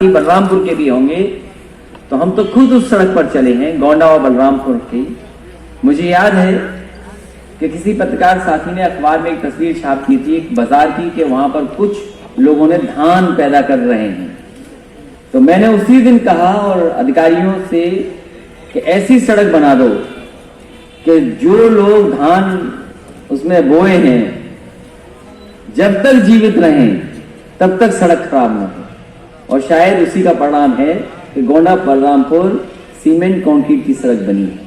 बलरामपुर के भी होंगे, तो हम तो खुद उस सड़क पर चले हैं, गोंडा और बलरामपुर की। मुझे याद है कि किसी पत्रकार साथी ने अखबार में एक तस्वीर छाप की थी एक बाजार की, कि वहां पर कुछ लोगों ने धान पैदा कर रहे हैं। तो मैंने उसी दिन कहा और अधिकारियों से कि ऐसी सड़क बना दो कि जो लोग धान उसमें बोए हैं जब तक जीवित रहें तब तक सड़क खराब न हो। और शायद उसी का परिणाम है कि गोंडा बलरामपुर सीमेंट कंक्रीट की सड़क बनी है।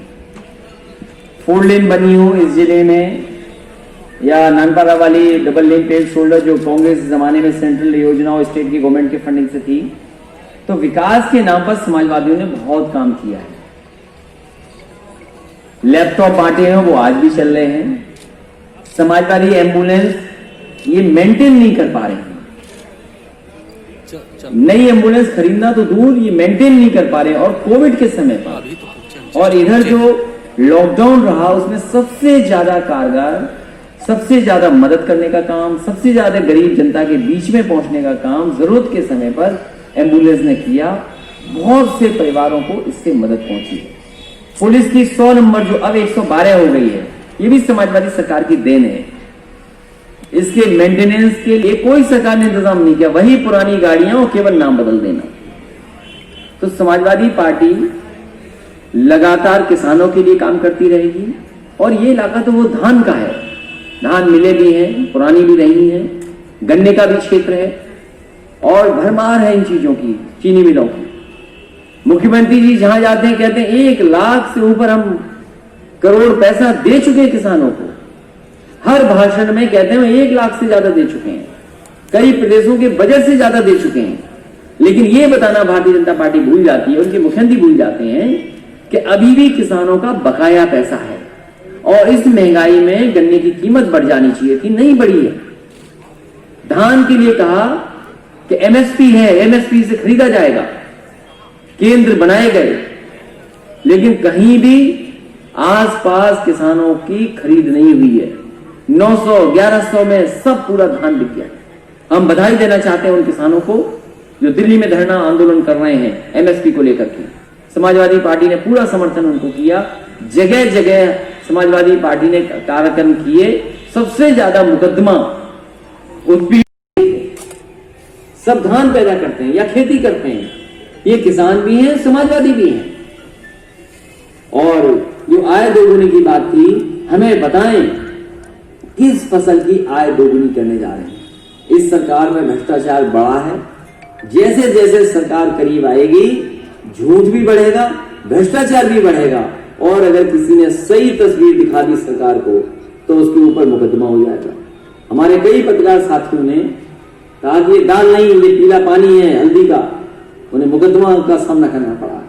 4 लेन बनी हो इस जिले में, या नानपारा वाली डबल लेन पेड शोल्डर जो कांग्रेस जमाने में सेंट्रल योजना और स्टेट की गवर्नमेंट के फंडिंग से थी। तो विकास के नाम पर समाजवादियों ने बहुत काम किया है। लैपटॉप बांटे हैं, वो आज भी चल रहे हैं। समाजवादी एम्बुलेंस ये मेंटेन नहीं कर पा रहे हैं, नई एम्बुलेंस खरीदना तो दूर, ये मेंटेन नहीं कर पा रहे। और कोविड के समय पर और इधर जो लॉकडाउन रहा उसमें सबसे ज्यादा कारगर, सबसे ज्यादा मदद करने का काम, सबसे ज्यादा गरीब जनता के बीच में पहुंचने का काम जरूरत के समय पर एम्बुलेंस ने किया। बहुत से परिवारों को इससे मदद पहुंची। पुलिस की 100 नंबर जो अब 112 हो गई है, ये भी समाजवादी सरकार की देन है। इसके मेंटेनेंस के लिए कोई सरकार ने इंतजाम नहीं किया, वही पुरानी गाड़ियां और केवल नाम बदल देना। तो समाजवादी पार्टी लगातार किसानों के लिए काम करती रहेगी। और ये इलाका तो वो धान का है, धान मिलें भी हैं, पुरानी भी रही हैं, गन्ने का भी क्षेत्र है और भरमार है इन चीजों की, चीनी मिलों की। मुख्यमंत्री जी जहां जाते हैं कहते हैं 1 लाख से ऊपर हम करोड़ पैसा दे चुके किसानों को। हर भाषण में कहते हैं 1 लाख से ज्यादा दे चुके हैं, कई प्रदेशों के बजट से ज्यादा दे चुके हैं। लेकिन ये बताना भारतीय जनता पार्टी भूल जाती है, उनके मुख्यमंत्री भूल जाते हैं कि अभी भी किसानों का बकाया पैसा है। और इस महंगाई में गन्ने की कीमत बढ़ जानी चाहिए थी, नहीं बढ़ी है। धान के लिए कहा कि एमएसपी है, एमएसपी से खरीदा जाएगा, केंद्र बनाए गए, लेकिन कहीं भी आसपास किसानों की खरीद नहीं हुई है। 900, 1100 में सब पूरा धान बिक गया। हम बधाई देना चाहते हैं उन किसानों को जो दिल्ली में धरना आंदोलन कर रहे हैं एमएसपी को लेकर के। समाजवादी पार्टी ने पूरा समर्थन उनको किया, जगह जगह समाजवादी पार्टी ने कार्यक्रम किए। सबसे ज्यादा मुकदमा उत्पीड़ित सब धान पैदा करते हैं या खेती करते हैं, ये किसान भी हैं, समाजवादी भी हैं। और जो आय दोगुनी की बात थी, हमें बताएं किस फसल की आय दोगुनी करने जा रहे हैं। इस सरकार में भ्रष्टाचार बढ़ा है। जैसे जैसे सरकार करीब आएगी झूठ भी बढ़ेगा, भ्रष्टाचार भी बढ़ेगा। और अगर किसी ने सही तस्वीर दिखा दी सरकार को तो उसके ऊपर मुकदमा हो जाएगा। हमारे कई पत्रकार साथियों ने कहा कि ये दाल नहीं, ये पीला पानी है हल्दी का, उन्हें मुकदमा का सामना करना पड़ा।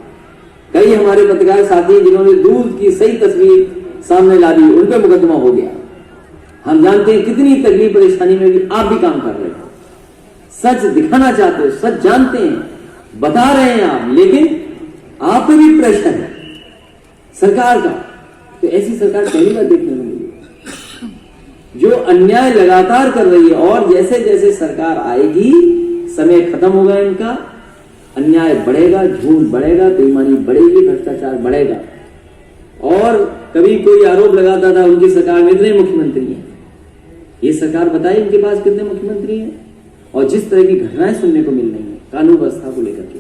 कई हमारे पत्रकार साथी जिन्होंने दूध की सही तस्वीर सामने ला दी, उन पर मुकदमा हो गया। हम जानते हैं कितनी तकलीफ परेशानी में भी आप भी काम कर रहे हो, सच दिखाना चाहते हो, सच जानते हैं, बता रहे हैं आप, लेकिन आप पे भी प्रेशर है सरकार का। तो ऐसी सरकार पहली बार देखने को मिली जो अन्याय लगातार कर रही है। और जैसे जैसे सरकार आएगी समय खत्म होगा, इनका अन्याय बढ़ेगा, झूठ बढ़ेगा, बेईमानी बढ़ेगी, भ्रष्टाचार बढ़ेगा। और कभी कोई आरोप लगाता था उनकी सरकार में इतने मुख्यमंत्री हैं, ये सरकार बताए इनके पास कितने मुख्यमंत्री हैं। और जिस तरह की घटनाएं सुनने को मिल रही हैं कानून व्यवस्था को लेकर के,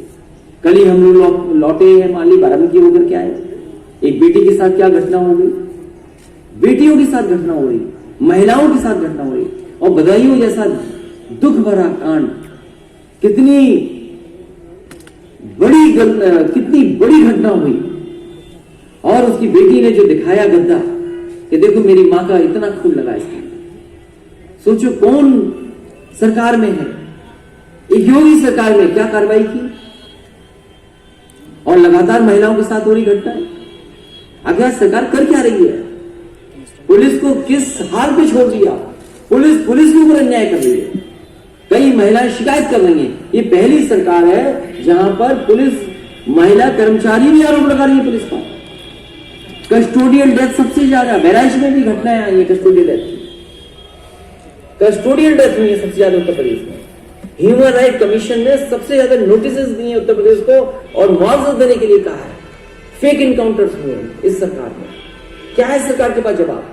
कल ही हम लोग लौटे हैं मान ली बाराबंकी होकर के आए, एक बेटी के साथ क्या घटना हो गई, बेटियों के साथ घटना हो रही, महिलाओं के साथ घटना हो रही, और बदायूं जैसा दुख भरा कांड, कितनी बड़ी घटना हुई। और उसकी बेटी ने जो दिखाया गद्दा कि देखो मेरी मां का इतना खून लगा इसमें। सोचो कौन सरकार में है, एक योगी सरकार में क्या कार्रवाई की। और लगातार महिलाओं के साथ हो रही घटना है। आखिर सरकार कर क्या रही है? पुलिस को किस हाल पे छोड़ दिया? पुलिस के ऊपर अन्याय कर रही है। कई महिलाएं शिकायत कर रही हैं। ये पहली सरकार है जहां पर पुलिस महिला कर्मचारी भी आरोप लगा रही है पुलिस पर। कस्टोडियल डेथ सबसे ज्यादा, बहराइच में भी घटनाएं आई है कस्टोडियल डेथ हुई है सबसे ज्यादा उत्तर प्रदेश में। ह्यूमन राइट कमीशन ने सबसे ज्यादा नोटिस दिए उत्तर प्रदेश को और मुआवजा देने के लिए कहा है। फेक इनकाउंटर्स हुए इस सरकार में। क्या है सरकार के पास जवाब?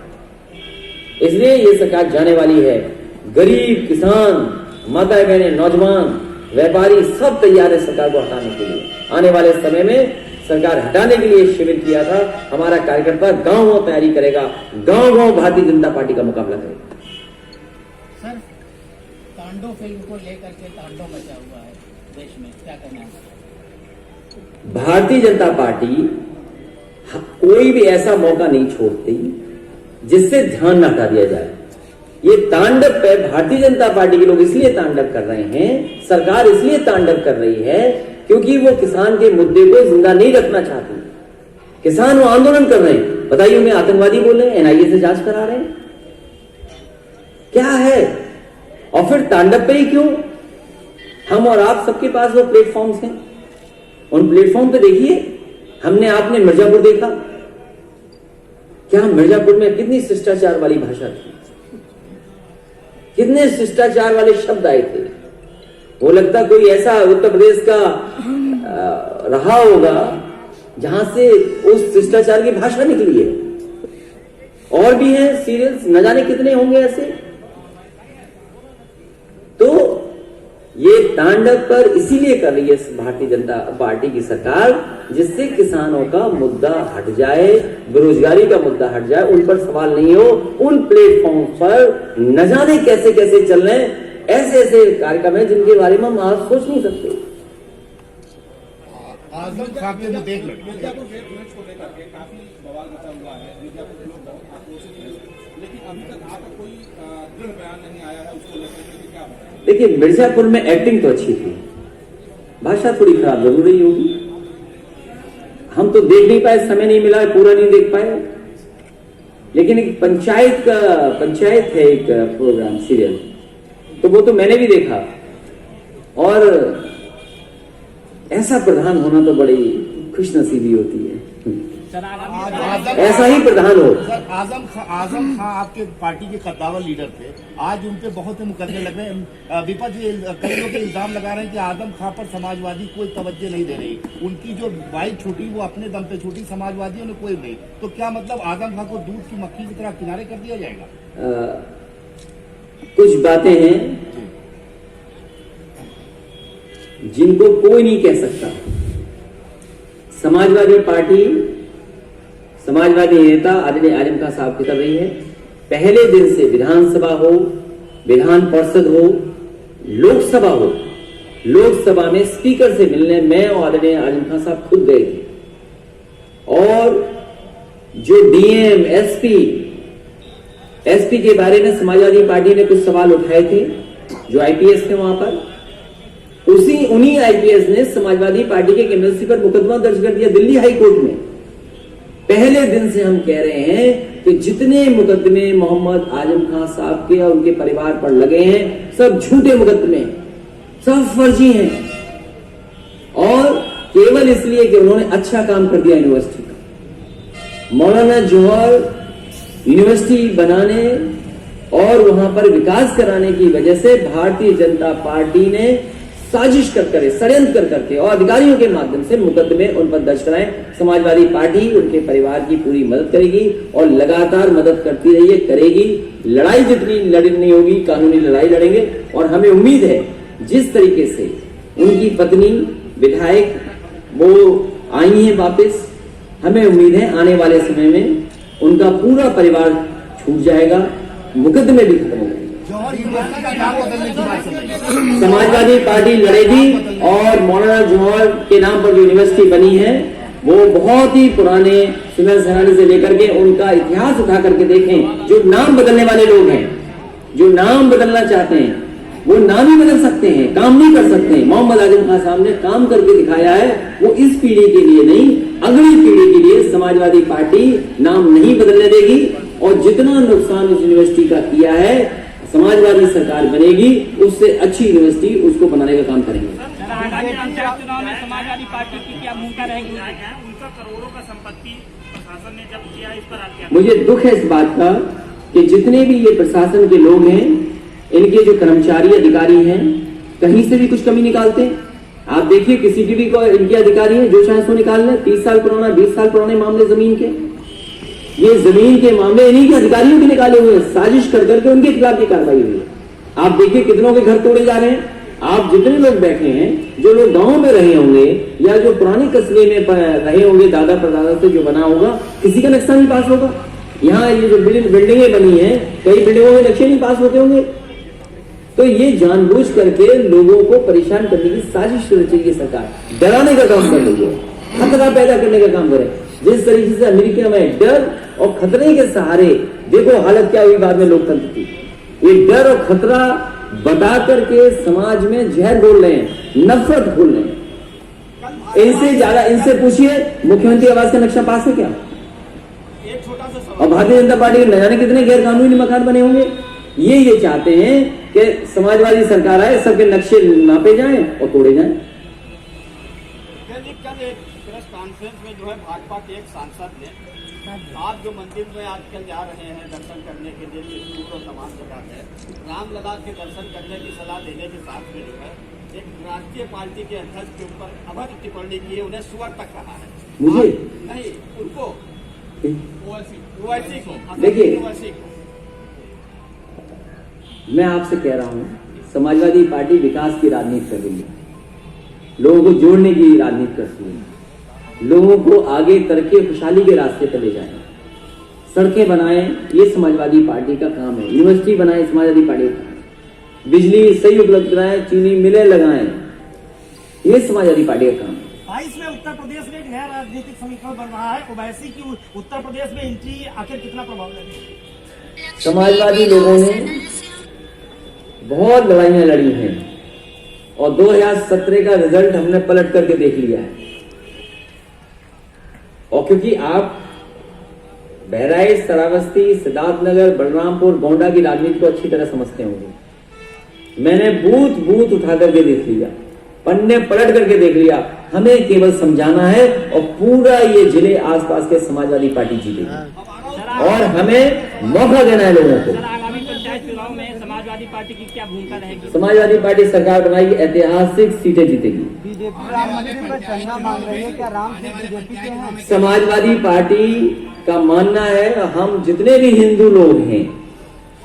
इसलिए ये सरकार जाने वाली है। गरीब, किसान, माता बहनें, नौजवान, व्यापारी सब तैयार है सरकार को हटाने के लिए। आने वाले समय में सरकार हटाने के लिए शिविर किया था। हमारा कार्यकर्ता गांव-गांव तैयारी करेगा, गांव-गांव भारतीय जनता पार्टी का मुकाबला करेगा। सर, तांडव फिल्म को लेकर के तांडव मचा हुआ है देश में, क्या कहना है? भारतीय जनता पार्टी कोई भी ऐसा मौका नहीं छोड़ती जिससे ध्यान न हटा दिया जाए। ये तांडव पे भारतीय जनता पार्टी के लोग इसलिए तांडव कर रहे हैं, सरकार इसलिए तांडव कर रही है क्योंकि वो किसान के मुद्दे को जिंदा नहीं रखना चाहती। किसान वो आंदोलन कर रहे हैं, बताइए उन्हें आतंकवादी बोल रहे हैं, एनआईए से जांच करा रहे हैं, क्या है? और फिर तांडव पे ही क्यों? हम और आप सबके पास वो प्लेटफॉर्म्स हैं, उन प्लेटफॉर्म पे देखिए। हमने आपने मिर्जापुर देखा, क्या मिर्जापुर में कितनी शिष्टाचार वाली भाषा थी, कितने शिष्टाचार वाले शब्द आए थे। वो लगता कोई ऐसा उत्तर प्रदेश का रहा होगा जहां से उस शिष्टाचार की भाषा निकली है। और भी हैं सीरियल्स, न जाने कितने होंगे ऐसे। तो ये तांडव पर इसीलिए कर रही है भारतीय जनता पार्टी की सरकार जिससे किसानों का मुद्दा हट जाए, बेरोजगारी का मुद्दा हट जाए, उन पर सवाल नहीं हो। उन प्लेटफॉर्म पर न जाने कैसे कैसे चल रहे हैं ऐसे ऐसे कार्यक्रम है जिनके बारे में हम आज सोच नहीं सकते। आजम खां के मुद्दे को लेकर काफी बवाल मचा हुआ है, लेकिन अभी तक आपका कोई दृढ़ बयान नहीं आया है उसको लेकर के, क्या बताएं? देखिए, मिर्जापुर में एक्टिंग तो अच्छी थी, भाषा थोड़ी खराब जरूर रही होगी। हम तो देख नहीं पाए, समय नहीं मिला, पूरा नहीं देख पाए। लेकिन एक पंचायत है एक प्रोग्राम सीरियल, तो वो तो मैंने भी देखा। और ऐसा प्रधान होना तो बड़ी खुशनसीबी होती है। ऐसा ही प्रधान हो। सर, आजम खां आपके पार्टी के कद्दावर लीडर थे, आज उन पे बहुत से मुकदमे लग रहे हैं। विपक्ष कई लोग इल्जाम लगा रहे हैं कि आजम खां पर समाजवादी कोई तवज्जो नहीं दे रही, उनकी जो बाइक छूटी वो अपने दम पे छूटी, समाजवादियों ने कोई नहीं। तो क्या मतलब आजम खां को दूध की मक्खी की तरह किनारे कर दिया जाएगा? कुछ बातें हैं जिनको कोई नहीं कह सकता। समाजवादी पार्टी, समाजवादी नेता आदरणीय आजम खां साहब की कर रही है। पहले दिन से विधानसभा हो, विधान परिषद हो, लोकसभा हो, लोकसभा में स्पीकर से मिलने मैं और आदरणीय आजम खां साहब खुद गए थे। और जो डीएम, एसपी के बारे में समाजवादी पार्टी ने कुछ सवाल उठाए थे, जो आईपीएस थे वहां पर, उन्हीं आईपीएस ने समाजवादी पार्टी के एमएलसी पर मुकदमा दर्ज कर दिया दिल्ली हाई कोर्ट में। पहले दिन से हम कह रहे हैं कि जितने मुकदमे मोहम्मद आजम खां साहब के और उनके परिवार पर लगे हैं सब झूठे मुकदमे, सब फर्जी हैं, और केवल इसलिए कि उन्होंने अच्छा काम कर दिया यूनिवर्सिटी का। मौलाना जौहर यूनिवर्सिटी बनाने और वहां पर विकास कराने की वजह से भारतीय जनता पार्टी ने साजिश कर षड्यंत्र करके और अधिकारियों के माध्यम से मुकदमे उन पर दर्ज कराएं। समाजवादी पार्टी उनके परिवार की पूरी मदद करेगी और लगातार मदद करती रही है, करेगी। लड़ाई जितनी लड़नी होगी, कानूनी लड़ाई लड़ेंगे। और हमें उम्मीद है जिस तरीके से उनकी पत्नी विधायक वो आई है वापस, हमें उम्मीद है आने वाले समय में उनका पूरा परिवार छूट जाएगा, मुकदमे भी खत्म होंगे। समाजवादी पार्टी लड़ेगी और मौलाना जौहर के नाम पर जो यूनिवर्सिटी बनी है वो बहुत ही पुराने सुमेर सरानी से लेकर के उनका इतिहास उठा करके देखें। जो नाम बदलने वाले लोग हैं, जो नाम बदलना चाहते हैं, वो नाम ही बदल सकते हैं, काम नहीं कर सकते। मोहम्मद आजम खां साहब ने काम करके दिखाया है। वो इस पीढ़ी के लिए नहीं, अगली पीढ़ी के लिए समाजवादी पार्टी नाम नहीं बदलने देगी। और जितना नुकसान उस यूनिवर्सिटी का किया है, समाजवादी सरकार बनेगी, उससे अच्छी यूनिवर्सिटी उसको बनाने का काम करेंगे। चुनाव में समाजवादी पार्टी की क्या भूमिका रहेगी? उनका करोड़ों का संपत्ति प्रशासन ने जब्त किया, इस पर आप क्या? मुझे दुख है इस बात का कि जितने भी ये प्रशासन के लोग हैं, इनके जो कर्मचारी अधिकारी हैं, कहीं से भी कुछ कमी निकालते हैं। आप देखिए किसी की भी इनके अधिकारी हैं जो चाहे सो निकाल लें, 30 साल पुराना 20 साल पुराने मामले जमीन के, ये जमीन के मामले इन्हीं के अधिकारियों के निकाले हुए हैं, साजिश कर करके उनके खिलाफ ये कार्रवाई हुई है। आप देखिए कितनों के घर तोड़े जा रहे हैं। आप जितने लोग बैठे हैं, जो लोग गांव में रहे होंगे या जो पुराने कस्बे में रहे होंगे, दादा परदादा से जो बना होगा, किसी का नक्शा नहीं पास होगा। यहाँ ये जो बिल्डिंगें बनी हैं, कई बिल्डिंगों में नक्शे नहीं पास होते होंगे। तो ये जानबूझ करके लोगों को परेशान करने की साजिश रची है सरकार, डराने का काम कर रही है, खतरा पैदा करने का काम करे। जिस तरीके से अमेरिका में डर और खतरे के सहारे देखो हालत क्या हुई बाद में लोकतंत्र की, ये डर और खतरा बता करके समाज में जहर घोल रहे हैं, नफरत घोल रहे हैं। इनसे ज्यादा इनसे पूछिए मुख्यमंत्री आवास का नक्शा पास है क्या? एक छोटा सा सवाल, और भारतीय जनता पार्टी के न जाने कितने गैर कानूनी मकान बने होंगे। ये चाहते हैं कि समाजवादी सरकार आए, सबके नक्शे नापे जाएं और तोड़े जाएं। कल एक प्रेस कॉन्फ्रेंस में जो है भाजपा के एक सांसद ने, आप जो मंदिर में आजकल जा रहे हैं दर्शन करने के लिए, सिंदूर और तमाम जगह है, रामलला के दर्शन करने की सलाह देने के साथ में जो है एक राष्ट्रीय पार्टी के अध्यक्ष के ऊपर अभद्र टिप्पणी की है, उन्हें सुअर तक कहा है। मुझे नहीं, उनको ओवैसी को, देखिए, ओवैसी को। मैं आपसे कह रहा हूं, समाजवादी पार्टी विकास की राजनीति कर रही है, लोगों को जोड़ने की राजनीति करती है, लोगों को आगे तरक्की खुशहाली के रास्ते पर ले जाए, सड़कें बनाएं, ये समाजवादी पार्टी का काम है। यूनिवर्सिटी बनाएं, समाजवादी पार्टी का काम है। बिजली सही उपलब्ध कराएं, चीनी मिलें लगाएं, ये समाजवादी पार्टी का काम है। 22 में उत्तर प्रदेश में एक नया राजनीतिक समीकरण बन रहा है, ओवैसी की उत्तर प्रदेश में एंट्री आखिर कितना प्रभाव लगेगा? समाजवादी लोगों ने बहुत लड़ाइयां लड़ी हैं और 2017 का रिजल्ट हमने पलट करके देख लिया है। और क्योंकि आप बहराइच, श्रावस्ती, सिद्धार्थनगर, बलरामपुर, गोंडा की राजनीति को अच्छी तरह समझते होंगे, मैंने बूथ बूथ उठा करके देख लिया, पन्ने पलट करके देख लिया। हमें केवल समझाना है और पूरा ये जिले आसपास के समाजवादी पार्टी जीतेगी और हमें मौका देना है लोगों को। आगामी पंचायत चुनाव में समाजवादी पार्टी की क्या भूमिका रहेगी? समाजवादी पार्टी सरकार बनाएगी, ऐतिहासिक सीटें जीतेगी। बीजेपी राम मंदिर पर चंदा मांग रही है, क्या राम से बीजेपी के हैं? समाजवादी पार्टी का मानना है हम जितने भी हिंदू लोग हैं,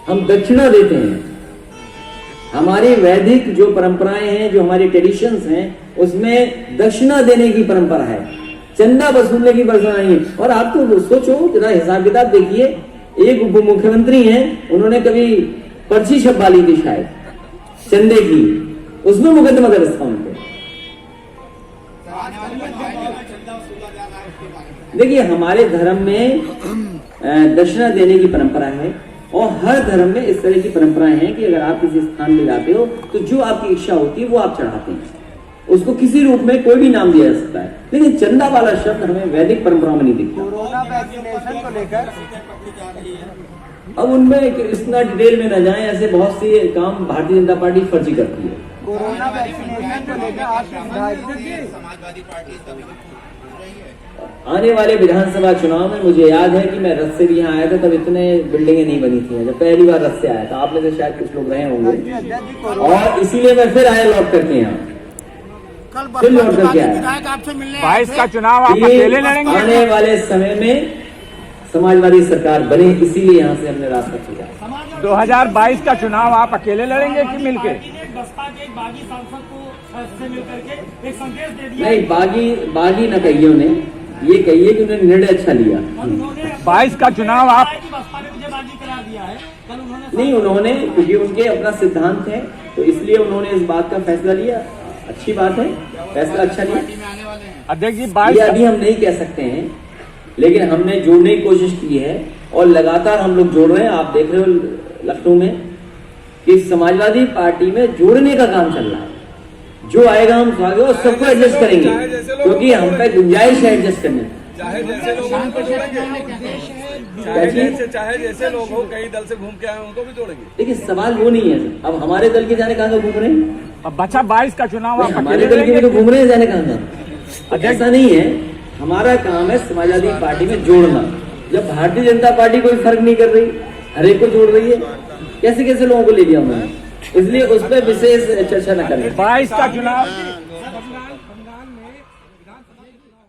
हम दक्षिणा देते हैं। हमारी वैदिक जो परंपराएं हैं, जो हमारी ट्रेडिशंस हैं, उसमें दक्षिणा देने की परंपरा है, चंदा वसूलने की परंपरा नहीं है। और आप तो सोचो, जरा हिसाब किताब देखिए, एक उप मुख्यमंत्री हैं, उन्होंने कभी पर्ची छपवा ली थी शायद चंदे की, उसमें मुकदमा दर्ज था उनके। देखिए, हमारे धर्म में दक्षिणा देने की परंपरा है और हर धर्म में इस तरह की परंपराएं हैं कि अगर आप किसी स्थान पे जाते हो तो जो आपकी इच्छा होती है वो आप चढ़ाते हैं, उसको किसी रूप में कोई भी नाम दिया जा सकता है। लेकिन चंदा वाला शब्द हमें वैदिक परंपरा में नहीं दिखता। कोरोना वैक्सीनेशन को लेकर अब उनमें इतना डिटेल में न जाएं, ऐसे बहुत से काम भारतीय जनता पार्टी फर्जी करती है। कोरोना वैक्सीनेशन को लेकर समाजवादी पार्टी आने वाले विधानसभा चुनाव में मुझे याद है कि मैं रथ से भी यहाँ आया था, तब इतने बिल्डिंगें नहीं बनी थी। जब पहली बार रथ से आया था, आप में से शायद कुछ लोग रहे होंगे, और इसीलिए मैं फिर आया लौट करके यहाँ, फिर लौट करके आया। 22 का चुनाव आप अकेले लड़ेंगे? आने वाले समय में समाजवादी सरकार बने, इसीलिए यहाँ से हमने रास्ता किया। 2022 का चुनाव आप अकेले लड़ेंगे कि मिलके? बसपा के बागी सांसद को से मिलकर के एक संदेश दे दिया। नहीं, बागी न कहिए उन्हें, ये कहिए कि उन्होंने निर्णय अच्छा लिया। 22 का चुनाव आप बसपा ने मुझे बागी करार दिया है, कल उन्होंने नहीं, उन्होंने, क्योंकि उनके अपना सिद्धांत है तो इसलिए उन्होंने इस बात का फैसला लिया। अच्छी बात है, फैसला अच्छा लिया। अध्यक्ष जी, ये 22 अभी हम नहीं कह सकते हैं, लेकिन हमने जोड़ने की कोशिश की है और लगातार हम लोग जोड़ रहे हैं। आप देख रहे हो लखनऊ में कि समाजवादी पार्टी में जोड़ने का काम चल रहा है। जो आएगा हम स्वागत और सबको एडजस्ट करेंगे, क्योंकि हम पे गुंजाइश है एडजस्ट करने की। चाहे जैसे लोग जैसे लोग हो, कई दल से घूम के आए उनको भी जोड़ेंगे। लेकिन सवाल वो नहीं है, अब हमारे दल के जाने कहाँ घूम रहे हैं, अब बच्चा 22 का चुनाव आप हमारे दल के भी तो घूम रहे हैं जाने कहाँ। ऐसा नहीं है, हमारा काम है समाजवादी पार्टी में जोड़ना। जब भारतीय जनता पार्टी कोई फर्क नहीं कर रही, हर एक को जोड़ रही है, कैसे कैसे लोगों को ले लिया उन्होंने। इसलिए उस पर विशेष चर्चा न करें। 22 का चुनाव बंगाल में विधानसभा के चुनाव